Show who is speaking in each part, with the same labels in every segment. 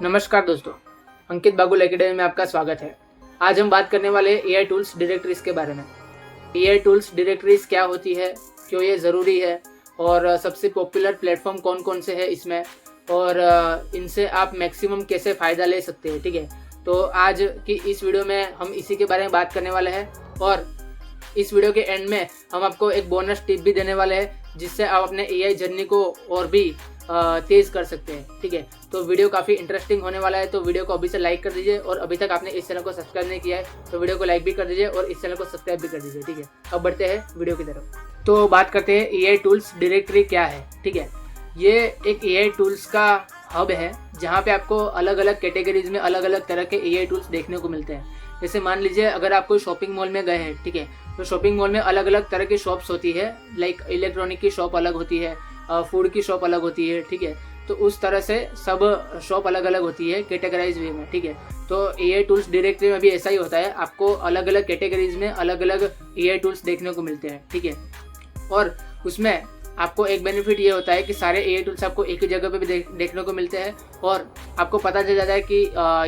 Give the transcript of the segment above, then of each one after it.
Speaker 1: नमस्कार दोस्तों, अंकित बागुल एकेडमी में आपका स्वागत है। आज हम बात करने वाले एआई टूल्स डायरेक्टरीज के बारे में। एआई टूल्स डायरेक्टरीज क्या होती है, क्यों ये ज़रूरी है और सबसे पॉपुलर प्लेटफॉर्म कौन कौन से हैं इसमें, और इनसे आप मैक्सिमम कैसे फ़ायदा ले सकते हैं। ठीक है, तो आज की इस वीडियो में हम इसी के बारे में बात करने वाले हैं और इस वीडियो के एंड में हम आपको एक बोनस टिप भी देने वाले हैं जिससे आप अपने एआई जर्नी को और भी तेज़ कर सकते हैं। ठीक है, तो वीडियो काफ़ी इंटरेस्टिंग होने वाला है, तो वीडियो को अभी से लाइक कर दीजिए और अभी तक आपने इस चैनल को सब्सक्राइब नहीं किया है तो वीडियो को लाइक भी कर दीजिए और इस चैनल को सब्सक्राइब भी कर दीजिए। ठीक है, अब बढ़ते हैं वीडियो की तरफ। तो बात करते हैं एआई टूल्स डायरेक्टरी क्या है। ठीक है, ये एक एआई टूल्स का हब है जहाँ पे आपको अलग अलग कैटेगरीज में अलग अलग तरह के एआई टूल्स देखने को मिलते हैं। जैसे मान लीजिए अगर आप कोई शॉपिंग मॉल में गए हैं, ठीक है, तो शॉपिंग मॉल में अलग अलग तरह की शॉप्स होती है, लाइक इलेक्ट्रॉनिक की शॉप अलग होती है, फूड की शॉप अलग होती है। ठीक है, तो उस तरह से सब शॉप अलग अलग होती है कैटेगराइज वे में। ठीक है, तो एआई टूल्स डायरेक्टरी में भी ऐसा ही होता है, आपको अलग अलग कैटेगरीज में अलग अलग एआई टूल्स देखने को मिलते हैं। ठीक है, और उसमें आपको एक बेनिफिट ये होता है कि सारे एआई टूल्स आपको एक ही जगह पे भी देखने को मिलते हैं और आपको पता चल जाता है कि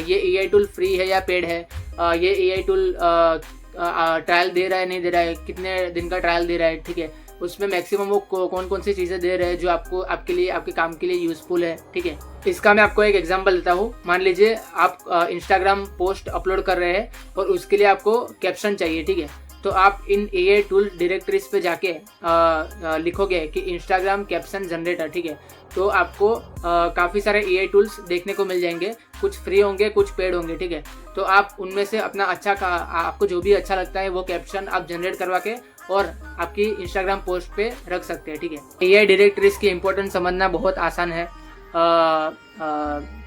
Speaker 1: ये एआई टूल फ्री है या पेड है, ये एआई टूल ट्रायल दे रहा है नहीं दे रहा है, कितने दिन का ट्रायल दे रहा है। ठीक है, उसमें मैक्सिमम वो कौन कौन सी चीज़ें दे रहे हैं जो आपको आपके लिए आपके काम के लिए यूज़फुल है। ठीक है, इसका मैं आपको एक एग्जांपल देता हूँ। मान लीजिए आप इंस्टाग्राम पोस्ट अपलोड कर रहे हैं और उसके लिए आपको कैप्शन चाहिए। ठीक है, तो आप इन एआई टूल डायरेक्टरीज पे जाके लिखोगे कि इंस्टाग्राम कैप्शन जनरेटर। ठीक है, तो आपको काफ़ी सारे एआई टूल्स देखने को मिल जाएंगे, कुछ फ्री होंगे कुछ पेड होंगे। ठीक है, तो आप उनमें से अपना आपको जो भी अच्छा लगता है वो कैप्शन आप जनरेट करवा के और आपकी इंस्टाग्राम पोस्ट पे रख सकते हैं। ठीक है, एआई डायरेक्टरीज की इंपॉर्टेंस समझना बहुत आसान है,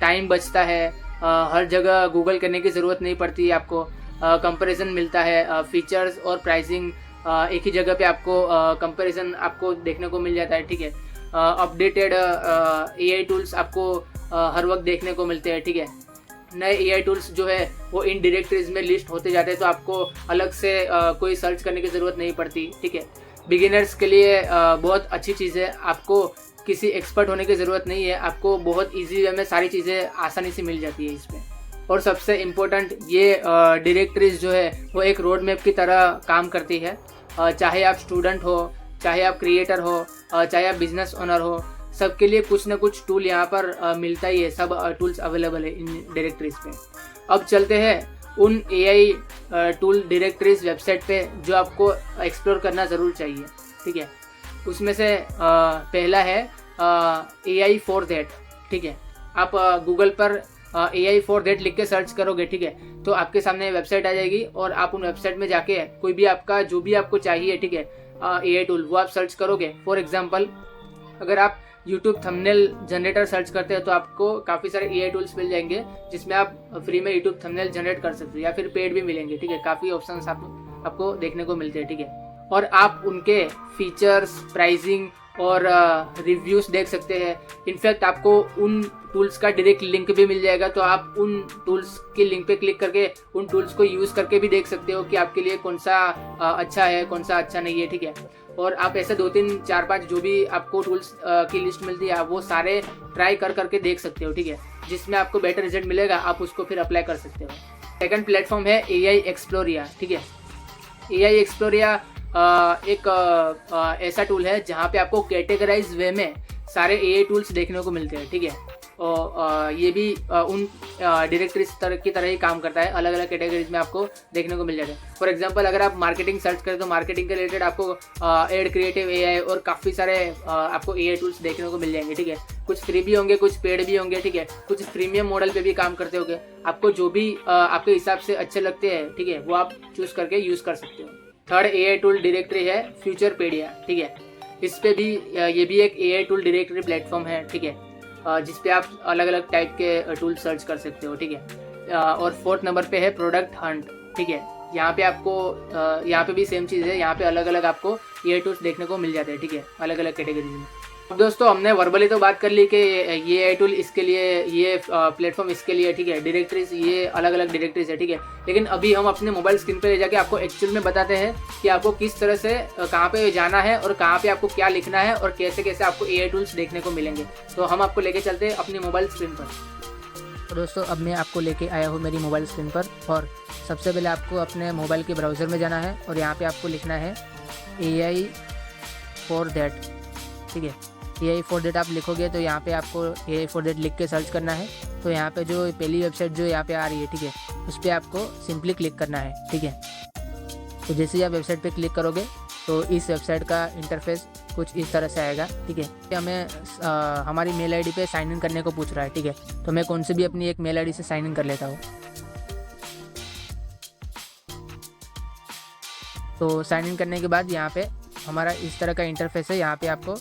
Speaker 1: टाइम बचता है, हर जगह गूगल करने की ज़रूरत नहीं पड़ती है आपको, कंपैरिजन मिलता है, फीचर्स और प्राइसिंग एक ही जगह पे आपको कंपैरिजन आपको देखने को मिल जाता है। ठीक है, अपडेटेड एआई टूल्स आपको हर वक्त देखने को मिलते हैं। ठीक है, नए एआई टूल्स जो है वो इन डायरेक्टरीज में लिस्ट होते जाते हैं, तो आपको अलग से कोई सर्च करने की ज़रूरत नहीं पड़ती। ठीक है, बिगिनर्स के लिए बहुत अच्छी चीज़ है, आपको किसी एक्सपर्ट होने की ज़रूरत नहीं है, आपको बहुत ईजी वे में सारी चीज़ें आसानी से मिल जाती है इसमें। और सबसे इम्पोर्टेंट ये डायरेक्टरीज जो है वो एक रोड मैप की तरह काम करती है, चाहे आप स्टूडेंट हो, चाहे आप क्रिएटर हो, चाहे आप बिजनेस ओनर हो, सबके लिए कुछ ना कुछ टूल यहाँ पर मिलता ही है, सब टूल्स अवेलेबल है इन डायरेक्टरीज पे। अब चलते हैं उन एआई टूल डायरेक्टरीज वेबसाइट पे जो आपको एक्सप्लोर करना ज़रूर चाहिए। ठीक है, उसमें से पहला है AI for that। ठीक है, आप गूगल पर AI for that लिख के सर्च करोगे, ठीक है, तो आपके सामने वेबसाइट आ जाएगी और आप उन वेबसाइट में जाके कोई भी आपका जो भी आपको चाहिए, ठीक है, एआई टूल वो आप सर्च करोगे। फॉर एग्जांपल अगर आप यूट्यूब थंबनेल जनरेटर सर्च करते हैं तो आपको काफ़ी सारे एआई टूल्स मिल जाएंगे जिसमें आप फ्री में यूट्यूब थंबनेल जनरेट कर सकते हो या फिर पेड भी मिलेंगे। ठीक है, काफ़ी ऑप्शंस आपको देखने को मिलते हैं। ठीक है, और आप उनके फीचर्स, प्राइसिंग और रिव्यूज़ देख सकते हैं। इनफैक्ट आपको उन टूल्स का डायरेक्ट लिंक भी मिल जाएगा, तो आप उन टूल्स की लिंक पे क्लिक करके उन टूल्स को यूज़ करके भी देख सकते हो कि आपके लिए कौन सा अच्छा है कौन सा अच्छा नहीं है। ठीक है, और आप ऐसे 2, 3, 4, 5 जो भी आपको टूल्स की लिस्ट मिलती है आप वो सारे ट्राई करके देख सकते हो। ठीक है, जिसमें आपको बेटर रिजल्ट मिलेगा आप उसको फिर अप्लाई कर सकते हो। सेकंड प्लेटफॉर्म है एआई एक्सप्लोरिया। ठीक है, एआई एक्सप्लोरिया एक ऐसा टूल है जहाँ पे आपको कैटेगराइज वे में सारे एआई टूल्स देखने को मिलते हैं। ठीक है, और ये भी उन डायरेक्टरीज की तरह ही काम करता है, अलग अलग कैटेगरीज में आपको देखने को मिल जाता है। फॉर एग्जांपल अगर आप मार्केटिंग सर्च करें तो मार्केटिंग के रिलेटेड आपको एड क्रिएटिव एआई और काफ़ी सारे आपको एआई टूल्स देखने को मिल जाएंगे। ठीक है, कुछ फ्री भी होंगे कुछ पेड भी होंगे। ठीक है, कुछ प्रीमियम मॉडल पे भी काम करते होंगे, आपको जो भी आपके हिसाब से अच्छे लगते हैं, ठीक है, वो आप चूज़ करके यूज़ कर सकते हो। थर्ड एआई टूल डायरेक्टरी है फ्यूचरपेडिया। ठीक है, इस पे भी ये भी एक एआई टूल डायरेक्टरी प्लेटफॉर्म है। ठीक है, जिस पे आप अलग अलग टाइप के टूल सर्च कर सकते हो। ठीक है, और फोर्थ नंबर पे है प्रोडक्ट हंट। ठीक है, यहाँ पे आपको यहाँ पे भी सेम चीज़ है, यहाँ पे अलग अलग आपको एआई टूल्स देखने को मिल जाते हैं। ठीक है, अलग अलग कैटेगरीज में। अब दोस्तों हमने वर्बली तो बात कर ली कि ये एआई टूल इसके लिए, ये प्लेटफॉर्म इसके लिए, ठीक है, डायरेक्टरीज ये अलग अलग डायरेक्टरीज है। ठीक है, लेकिन अभी हम अपने मोबाइल स्क्रीन पे ले जाके आपको एक्चुअल में बताते हैं कि आपको किस तरह से कहाँ पे जाना है और कहाँ पे आपको क्या लिखना है और कैसे कैसे आपको एआई टूल्स देखने को मिलेंगे। तो हम आपको लेके चलते हैं अपनी मोबाइल स्क्रीन पर। तो दोस्तों अब मैं आपको लेके आया हूँ मेरी मोबाइल स्क्रीन पर, और सबसे पहले आपको अपने मोबाइल के ब्राउज़र में जाना है और यहाँ पे आपको लिखना है AI for that, ठीक है। AI for that आप लिखोगे तो यहाँ पे आपको AI for that लिख के सर्च करना है। तो यहाँ पे जो पहली वेबसाइट जो यहाँ पे आ रही है, ठीक है, उस पर आपको सिंपली क्लिक करना है, ठीक है। तो जैसे ही आप वेबसाइट पे क्लिक करोगे तो इस वेबसाइट का इंटरफेस कुछ इस तरह से आएगा, ठीक है। हमें हमारी मेल आईडी पे साइन इन करने को पूछ रहा है, ठीक है। तो मैं कौन से भी अपनी एक मेल आईडी से साइन इन कर लेता हूँ। तो साइन इन करने के बाद यहाँ पे हमारा इस तरह का इंटरफेस है। यहाँ पे आपको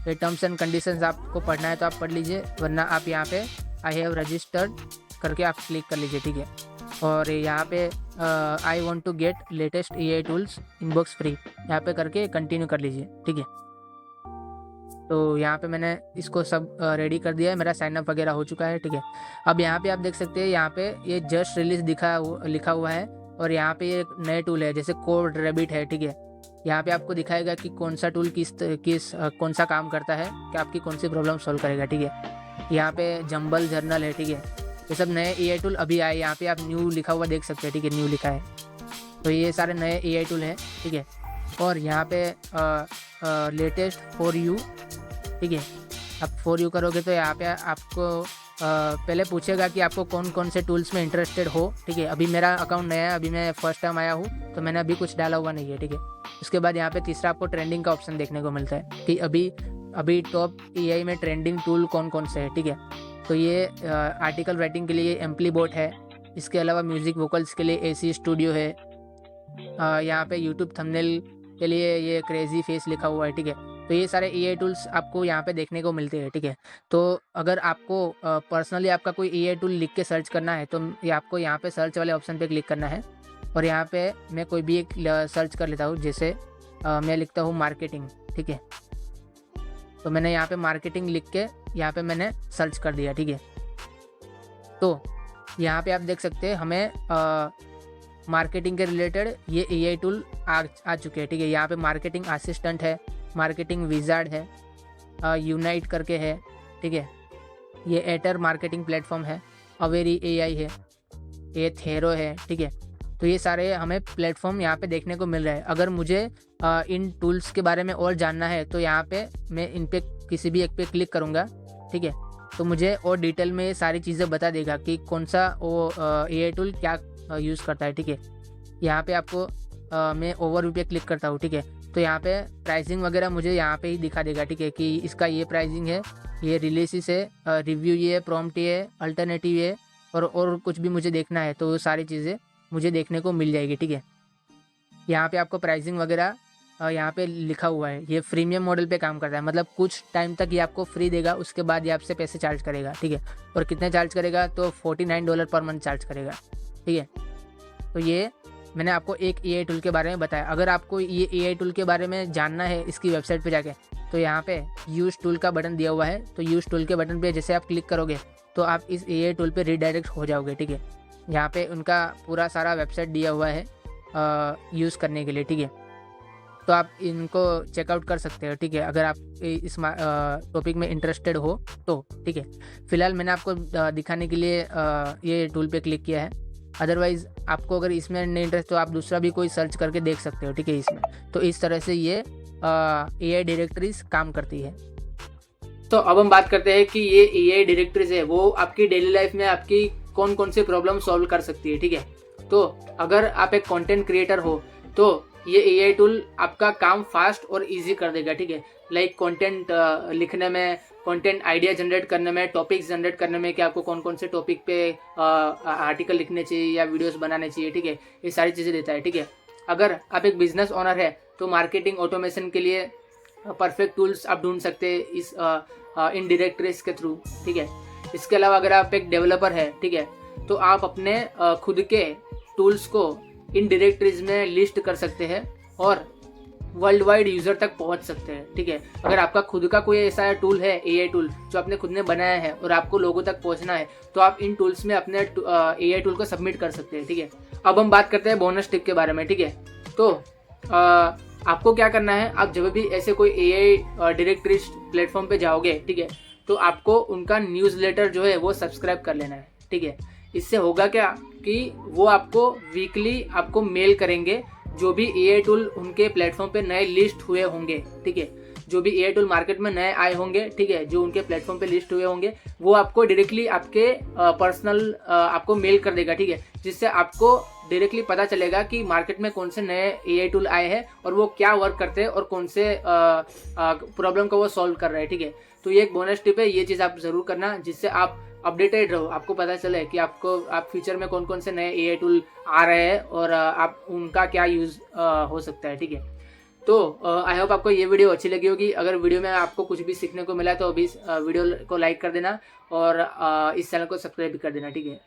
Speaker 1: ये टर्म्स एंड कंडीशंस आपको पढ़ना है तो आप पढ़ लीजिए, वरना आप यहाँ पे आई हैव रजिस्टर्ड करके आप क्लिक कर लीजिए, ठीक है। और यहाँ पे I want to get latest AI tools inbox free, यहाँ पे करके कंटिन्यू कर लीजिए, ठीक है। तो यहाँ पे मैंने इसको सब रेडी कर दिया है, मेरा साइनअप वगैरह हो चुका है, ठीक है। अब यहाँ पे आप देख सकते हैं, यहाँ पे ये जस्ट रिलीज लिखा हुआ है, और यहाँ पे ये नए टूल है जैसे कोड रैबिट है, ठीक है। यहाँ पे आपको दिखाएगा कि कौन सा टूल कौन सा काम करता है, कि आपकी कौन सी प्रॉब्लम सॉल्व करेगा, ठीक है। यहाँ पे जंबल जर्नल है, ठीक है। ये सब नए AI टूल अभी आए, यहाँ पे आप न्यू लिखा हुआ देख सकते हैं, ठीक है, न्यू लिखा है। तो ये सारे नए AI टूल हैं, ठीक है। और यहाँ पे लेटेस्ट फॉर यू, ठीक है। आप फॉर यू करोगे तो यहाँ पे आपको पहले पूछेगा कि आपको कौन कौन से टूल्स में इंटरेस्टेड हो, ठीक है। अभी मेरा अकाउंट नया है, अभी मैं फर्स्ट टाइम आया हूँ, तो मैंने अभी कुछ डाला हुआ नहीं है, ठीक है। उसके बाद यहाँ पे तीसरा आपको ट्रेंडिंग का ऑप्शन देखने को मिलता है कि अभी टॉप AI में ट्रेंडिंग टूल कौन कौन से है, ठीक है। तो ये आर्टिकल राइटिंग के लिए एम्प्लीबोट है, इसके अलावा म्यूज़िक वोकल्स के लिए AC स्टूडियो है, यहाँ पे यूट्यूब थंबनेल के लिए ये क्रेजी फेस लिखा हुआ है, ठीक है। तो ये सारे AI टूल्स आपको यहाँ पे देखने को मिलते हैं, ठीक है। तो अगर आपको पर्सनली आपका कोई AI टूल लिख के सर्च करना है तो ये आपको यहाँ पे सर्च वाले ऑप्शन पे क्लिक करना है, और यहाँ पे मैं कोई भी एक सर्च कर लेता हूँ, जैसे मैं लिखता हूँ मार्केटिंग, ठीक है। तो मैंने यहाँ पे मार्केटिंग लिख के यहाँ पे मैंने सर्च कर दिया, ठीक है। तो यहाँ पे आप देख सकते हैं हमें मार्केटिंग के रिलेटेड ये AI टूल आ चुके हैं, ठीक है। यहाँ पे मार्केटिंग असिस्टेंट है, मार्केटिंग विजार्ड है, यूनाइट करके है, ठीक है। ये एटर मार्केटिंग प्लेटफॉर्म है, अवेरी AI है, ये थेरो है, ठीक है। तो ये सारे हमें प्लेटफॉर्म यहाँ पे देखने को मिल रहा है। अगर मुझे इन टूल्स के बारे में और जानना है तो यहाँ पे मैं इन पे किसी भी एक पे क्लिक करूँगा, ठीक है। तो मुझे और डिटेल में ये सारी चीज़ें बता देगा कि कौन सा वो AI टूल क्या यूज़ करता है, ठीक है। यहाँ पे आपको मैं ओवरव्यू पे क्लिक करता हूँ, ठीक है। तो यहाँ पे प्राइसिंग वगैरह मुझे यहाँ पे ही दिखा देगा, ठीक है, कि इसका ये प्राइसिंग है, ये रिलीसिस है, रिव्यू ये, प्रॉम्प्ट ये, अल्टरनेटिव ये, और कुछ भी मुझे देखना है तो वो सारी चीज़ें मुझे देखने को मिल जाएगी, ठीक है। यहाँ पे आपको प्राइसिंग वगैरह यहाँ पे लिखा हुआ है। ये फ्रीमियम मॉडल पे काम करता है, मतलब कुछ टाइम तक ये आपको फ्री देगा, उसके बाद ये आपसे पैसे चार्ज करेगा, ठीक है। और कितने चार्ज करेगा, तो $49 पर मंथ चार्ज करेगा, ठीक है। तो ये मैंने आपको एक AI टूल के बारे में बताया। अगर आपको ये AI टूल के बारे में जानना है इसकी वेबसाइट पे जाके, तो यहाँ पे यूज़ टूल का बटन दिया हुआ है। तो यूज़ टूल के बटन पे जैसे आप क्लिक करोगे तो आप इस AI टूल पे रीडायरेक्ट हो जाओगे, ठीक है। यहाँ पे उनका पूरा सारा वेबसाइट दिया हुआ है यूज़ करने के लिए, ठीक है। तो आप इनको चेकआउट कर सकते हो, ठीक है, अगर आप इस टॉपिक में इंटरेस्टेड हो तो, ठीक है। फिलहाल मैंने आपको दिखाने के लिए ये टूल पे क्लिक किया है। अदरवाइज़ आपको अगर इसमें नहीं इंटरेस्ट तो आप दूसरा भी कोई सर्च करके देख सकते हो, ठीक है, इसमें। तो इस तरह से ये AI डायरेक्टरीज काम करती है। तो अब हम बात करते हैं कि ये AI डायरेक्टरीज है वो आपकी डेली लाइफ में आपकी कौन कौन से प्रॉब्लम सॉल्व कर सकती है, ठीक है। तो अगर आप एक कंटेंट क्रिएटर हो तो ये AI टूल आपका काम फास्ट और इजी कर देगा, ठीक है। लाइक कंटेंट लिखने में, कंटेंट आइडिया जनरेट करने में, टॉपिक्स जनरेट करने में कि आपको कौन कौन से टॉपिक पे आर्टिकल लिखने चाहिए या वीडियोस बनाने चाहिए, ठीक है। ये सारी चीज़ें देता है, ठीक है। अगर आप एक बिजनेस ओनर है तो मार्केटिंग ऑटोमेशन के लिए परफेक्ट टूल्स आप ढूंढ सकते हैं इस इन डायरेक्टरीज के थ्रू, ठीक है। इसके अलावा अगर आप एक डेवलपर है, ठीक है, तो आप अपने खुद के टूल्स को इन डायरेक्टरीज में लिस्ट कर सकते हैं और वर्ल्ड वाइड यूजर तक पहुंच सकते हैं, ठीक है। अगर आपका खुद का कोई ऐसा टूल है, AI टूल जो आपने खुद ने बनाया है और आपको लोगों तक पहुंचना है, तो आप इन टूल्स में अपने AI टूल को सबमिट कर सकते हैं, ठीक है। अब हम बात करते हैं बोनस टिप के बारे में, ठीक है। तो आपको क्या करना है, आप जब भी ऐसे कोई AI डायरेक्टरीज प्लेटफॉर्म पे जाओगे, ठीक है, तो आपको उनका न्यूज़लेटर जो है वो सब्सक्राइब कर लेना है, ठीक है। इससे होगा क्या कि वो आपको वीकली आपको मेल करेंगे जो भी AI टूल उनके प्लेटफॉर्म पे नए लिस्ट हुए होंगे, ठीक है। जो भी AI टूल मार्केट में नए आए होंगे, ठीक है, जो उनके प्लेटफॉर्म पे लिस्ट हुए होंगे, वो आपको डायरेक्टली आपके पर्सनल आपको मेल कर देगा, ठीक है। जिससे आपको डायरेक्टली पता चलेगा कि मार्केट में कौन से नए AI टूल आए हैं और वो क्या वर्क करते हैं और कौन से प्रॉब्लम को वो सॉल्व कर रहे हैं, ठीक है। तो ये एक बोनस टिप है, ये चीज़ आप ज़रूर करना, जिससे आप अपडेटेड रहो, आपको पता चले कि आप फ्यूचर में कौन कौन से नए AI टूल आ रहे हैं और आप उनका क्या यूज़ हो सकता है, ठीक है। तो आई होप आपको ये वीडियो अच्छी लगी होगी। अगर वीडियो में आपको कुछ भी सीखने को मिला तो अभी वीडियो को लाइक कर देना और इस चैनल को सब्सक्राइब भी कर देना, ठीक है।